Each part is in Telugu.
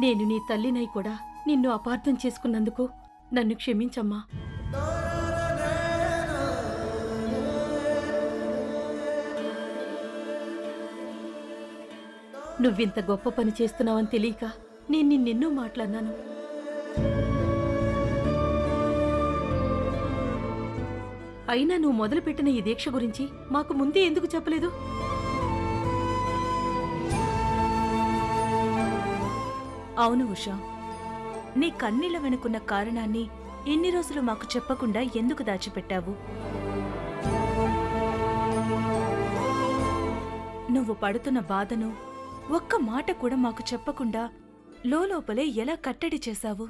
నేను నీ తల్లినై కూడా నిన్ను అపార్థం చేసుకున్నందుకు నన్ను క్షమించమ్మా. నువ్వింత గొప్ప పని చేస్తున్నావని తెలియక నేను నిన్నెన్నో మాట్లాడినాను. అయినా నువ్వు మొదలుపెట్టిన ఈ దీక్ష గురించి మాకు ముందే ఎందుకు చెప్పలేదు? అవును ఉషా, నీ కన్నీళ్ల వెనుకున్న కారణాన్ని ఇన్ని రోజులు మాకు చెప్పకుండా ఎందుకు దాచిపెట్టావు? నువ్వు పడుతున్న బాధను ఒక్క మాట కూడా మాకు చెప్పకుండా లోపలే ఎలా కట్టడి చేశావు?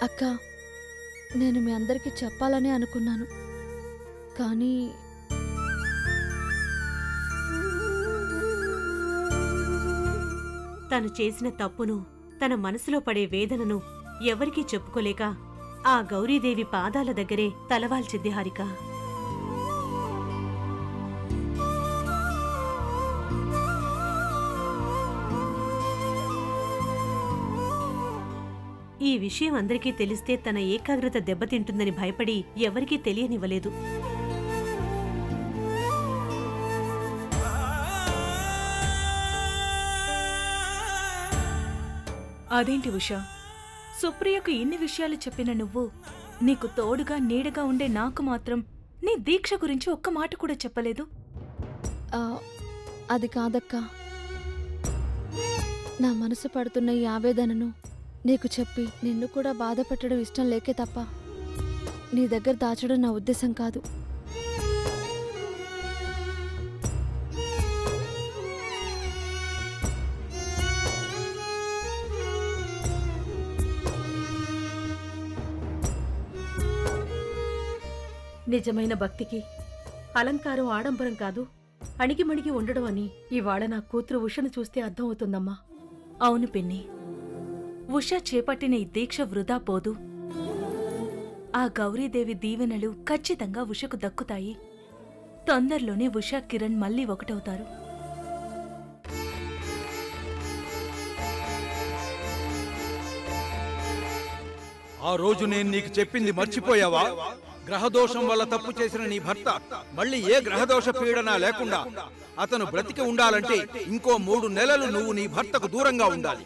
అక్క, నేను మీ అందరికీ చెప్పాలని అనుకున్నాను, కానీ తను చేసిన తప్పును, తన మనసులో పడే వేదనను ఎవరికీ చెప్పుకోలేక ఆ గౌరీదేవి పాదాల దగ్గరే తలవాల్చింది హారిక. ఈ విషయం అందరికీ తెలిస్తే తన ఏకాగ్రత దెబ్బతింటుందని భయపడి ఎవరికీ తెలియనివ్వలేదు. అదేంటి ఉషా, సుప్రియకు ఇన్ని విషయాలు చెప్పిన నువ్వు నీకు తోడుగా నీడగా ఉండే నాకు మాత్రం నీ దీక్ష గురించి ఒక్క మాట కూడా చెప్పలేదు? అది కాదక్క, నా మనసు పడుతున్న ఈ ఆవేదనను నీకు చెప్పి నిన్ను కూడా బాధ పెట్టడం ఇష్టం లేకే తప్ప నీ దగ్గర దాచడం నా ఉద్దేశం కాదు. నిజమైన భక్తికి అలంకారం ఆడంబరం కాదు, అణిగిమణిగి ఉండడం అని ఇవాళ నా కూతురు ఉషను చూస్తే అర్థం అవుతుందమ్మా. అవును పిన్ని, ఉష చేపట్టిన ఈ దీక్ష వృధా పోదు. ఆ గౌరీదేవి దీవెనలు ఖచ్చితంగా ఉషకు దక్కుతాయి. తొందరలోనే ఉష, కిరణ్ మళ్ళీ ఒకటవుతారు. ఆ రోజు నేను నీకు చెప్పింది మర్చిపోయావా? గ్రహదోషం వల్ల తప్పు చేసిన నీ భర్త మళ్ళీ ఏ గ్రహదోష పీడన లేకుండా అతను బ్రతికి ఉండాలంటే ఇంకో 3 నెలలు నువ్వు నీ భర్తకు దూరంగా ఉండాలి.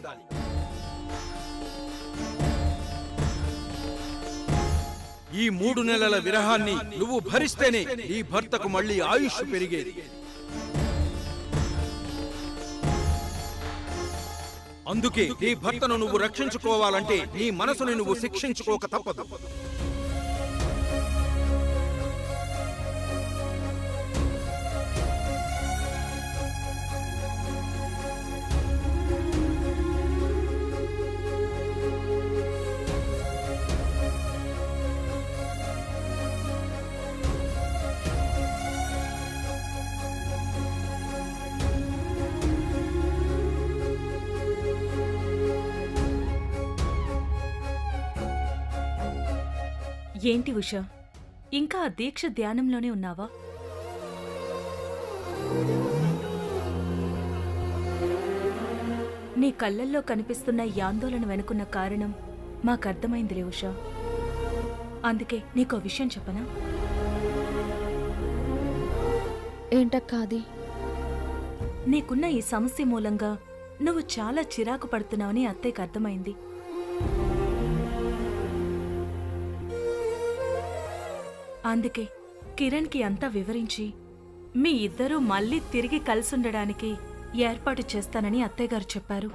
ఈ 3 నెలల విరహాన్ని నువ్వు భరిస్తేనే నీ భర్తకు మళ్ళీ ఆయుష్ పెరిగేది. అందుకే నీ భర్తను నువ్వు రక్షించుకోవాలంటే నీ మనసుని నువ్వు శిక్షించుకోక తప్పదు. ఏంటి ఉషా, ఇంకా ఆ దీక్ష ధ్యానంలోనే ఉన్నావా? నీ కళ్ళల్లో కనిపిస్తున్న ఈ ఆందోళన వెనుకున్న కారణం మాకర్థమైందిలే ఉషా. అందుకే నీకో విషయం చెప్పనా? ఏంటక్కా అది? నీకున్న ఈ సమస్య మూలంగా నువ్వు చాలా చిరాకు పడుతున్నావని అత్తయ్యకు అర్థమైంది. అందుకే కిరణ్కి అంతా వివరించి మీ ఇద్దరూ మళ్ళీ తిరిగి కలిసుండడానికి ఏర్పాటు చేస్తానని అత్తయ్యగారు చెప్పారు.